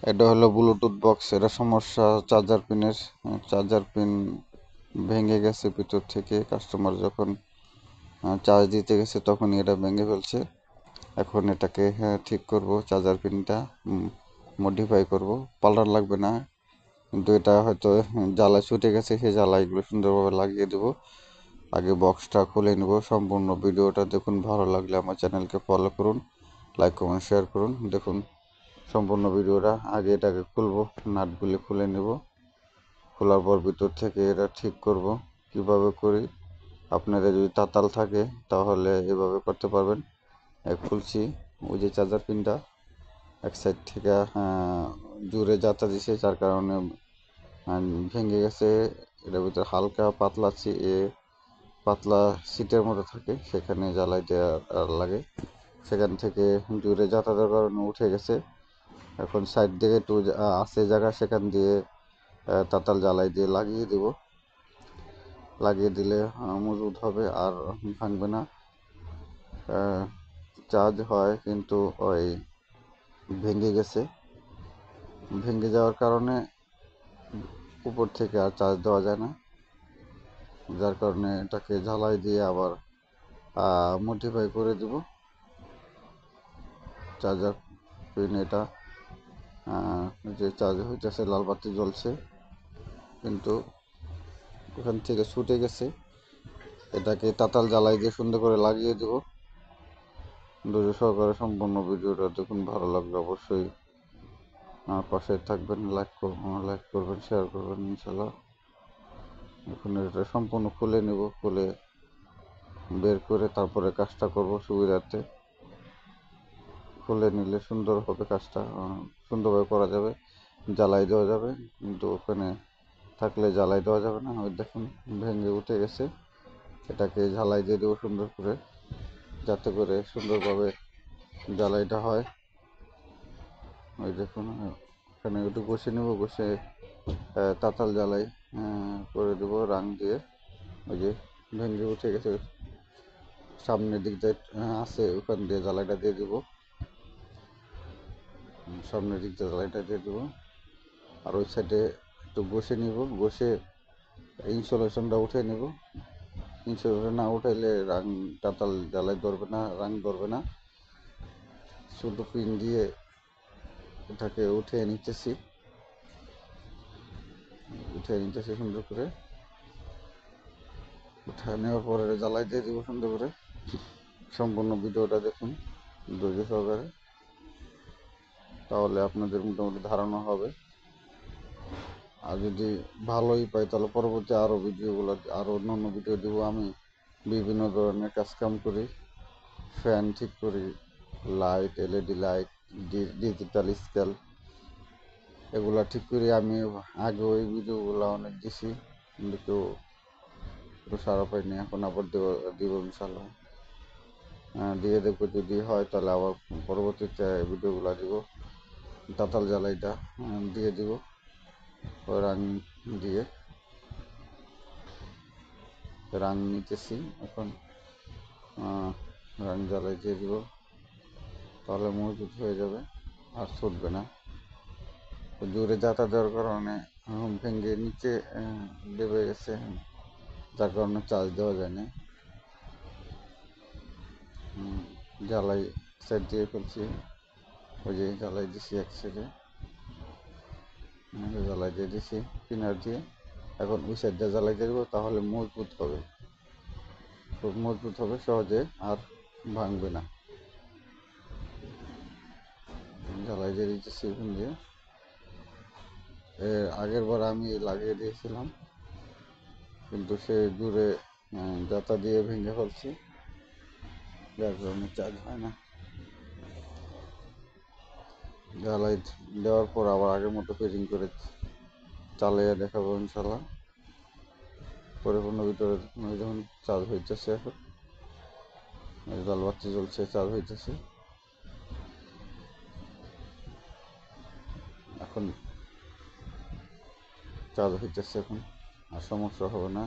এটা হলো Bluetooth box. এটা সমস্যা চার্জার পিন ভেঙে গেছে ভিতর থেকে। কাস্টমার যখন চার্জ দিতে গেছে তখনই এটা ভেঙে ফেলছে। এখন এটাকে ঠিক করব, চার্জার পিনটা মডিফাই করব। পাল্টার লাগবে না, কিন্তু এটা হয়তো জ্বালায় ছুটে গেছে, সেই জ্বালাইগুলো সুন্দরভাবে লাগিয়ে দেবো। আগে বক্সটা খুলে নেব। সম্পূর্ণ ভিডিওটা দেখুন। ভালো লাগলে আমার চ্যানেলকে ফলো করুন, লাইক কমেন্ট শেয়ার করুন। দেখুন সম্পূর্ণ ভিডিওটা। আগে এটাকে খুলবো, নাটগুলি খুলে নেব। খোলার পর ভিতর থেকে এটা ঠিক করব। কিভাবে করি, আপনাদের যদি তাতাল থাকে তাহলে এভাবে করতে পারবেন। খুলছি, ওই যে চার্জার পিনটা এক সাইড থেকে জুড়ে যাতা দিছে, যার কারণে ভেঙে গেছে। এটার ভিতরে হালকা পাতলা সিটের মতো থাকে, সেখানে জ্বালাই দেওয়া লাগে। সেখান থেকে জুড়ে যাতায়াতের কারণে উঠে গেছে। এখন সাইড দিকে একটু আছে জায়গা, সেখান দিয়ে তাতাল জ্বালাই দিয়ে লাগিয়ে দেব। লাগিয়ে দিলে মজবুত হবে আর ভাঙবে না। চার্জ হয়, কিন্তু ওই ভেঙে গেছে। ভেঙে যাওয়ার কারণে উপর থেকে আর চার্জ দেওয়া যায় না, যার কারণে এটাকে ঝালাই দিয়ে আবার মডিফাই করে দেব। চার্জার পিন এটা যে চার্জ হইতেছে, লাল বাতি জ্বলছে, কিন্তু ওখান থেকে ছুটে গেছে। এটাকে তাতাল জ্বালাই দিয়ে সুন্দর করে লাগিয়ে দেব। ধৈর্য সহকারে সম্পূর্ণ ভিডিওটা দেখুন। ভালো লাগলে অবশ্যই আমার পাশে থাকবেন, লাইক করবেন, শেয়ার করবেন ইনশাল্লাহ। এখন এটা সম্পূর্ণ খুলে নেব। খুলে বের করে তারপরে কাজটা করব সুবিধার্থে। খুলে নিলে সুন্দর হবে, কাজটা সুন্দরভাবে করা যাবে, জ্বালাই দেওয়া যাবে। কিন্তু ওখানে থাকলে জ্বালাই দেওয়া যাবে না। ওই দেখুন ভেঙে উঠে গেছে। এটাকে ঝালাই দিয়ে দেবো সুন্দর করে, যাতে করে সুন্দরভাবে জ্বালাইটা হয়। ওই দেখুন এখানে একটু ঘষে নেব, ঘষে তাতাল জ্বালাই করে দেবো রাং দিয়ে। ওই যে ভেঙে উঠে গেছে, সামনের দিক দিয়ে আছে, ওখান দিয়ে জ্বালাইটা দিয়ে দেবো। সামনের দিক দিয়ে জ্বালাইটা দিয়ে দেবো। আর ওই সাইডে একটু ঘষে নিব, ঘষে ইনসুলেশনটা উঠে নেব। ইনসুলেশন না উঠাইলে রাং তাতাল জ্বালাই ধরবে না, রাং ধরবে না। ছোটো পিন দিয়ে এটাকে উঠিয়ে নিতেছি সুন্দর করে। উঠিয়ে নেওয়ার পরে জ্বালাই দিয়ে দিব সুন্দর করে। সম্পূর্ণ ভিডিওটা দেখুন ধৈর্য সহকারে, তাহলে আপনাদের মোটামুটি ধারণা হবে। আর যদি ভালোই পাই তাহলে পরবর্তী আরও অন্য ভিডিও দেবো। আমি বিভিন্ন ধরনের কাজকাম করি, ফ্যান ঠিক করি, light, LED light, digital scale, এগুলা ঠিক করি। আমি আগে ওই ভিডিওগুলো অনেক দিছি, কিন্তু কেউ সারা পাইনি। এখন আবার দিব ইনশাল্লাহ। দিয়ে দেখবো, যদি হয় তাহলে আবার পরবর্তীতে ভিডিওগুলো দিব। তাতাল জ্বালাইটা দিয়ে দিব রাং দিয়ে। রাং নিতেছি এখন, রাং জ্বালাই দিয়ে দিব, তাহলে মজবুত হয়ে যাবে আর ছুটবে না। জোরে যাতা দেওয়ার কারণে ভেঙে নিচে দেবে গেছে, যার কারণে চার্জ দেওয়া যায় না। জ্বালাই সাইড দিয়ে ফেলছি, ওই যে জ্বালাই দিছি এক সাইডে, জ্বালাই দিয়ে দিছি পিনার দিয়ে। এখন ওই সাইডটা জ্বালাই দিয়ে দেবো, তাহলে মজবুত হবে, খুব মজবুত হবে, সহজে আর ভাঙবে না। জ্বালাই দিয়ে দিতেছি ওখান দিয়ে। আগের বার আমি লাগিয়ে দিয়েছিলাম, কিন্তু সে দূরে যাতা দিয়ে ভেঙে ফেলছি, যার কারণে চার্জ হয় না। জ্বালাই দেওয়ার পর আবার আগের মতো ফিটিং করে চালিয়ে দেখাবো ইনশাল্লাহ। পরিপূর্ণ ভিতরে যখন চার্জ হইতেছে, এখন লাল বাতি জ্বলছে, চার্জ হইতেছে। এখন চার্জ হইতেছে, এখন আর সমস্যা হবে না।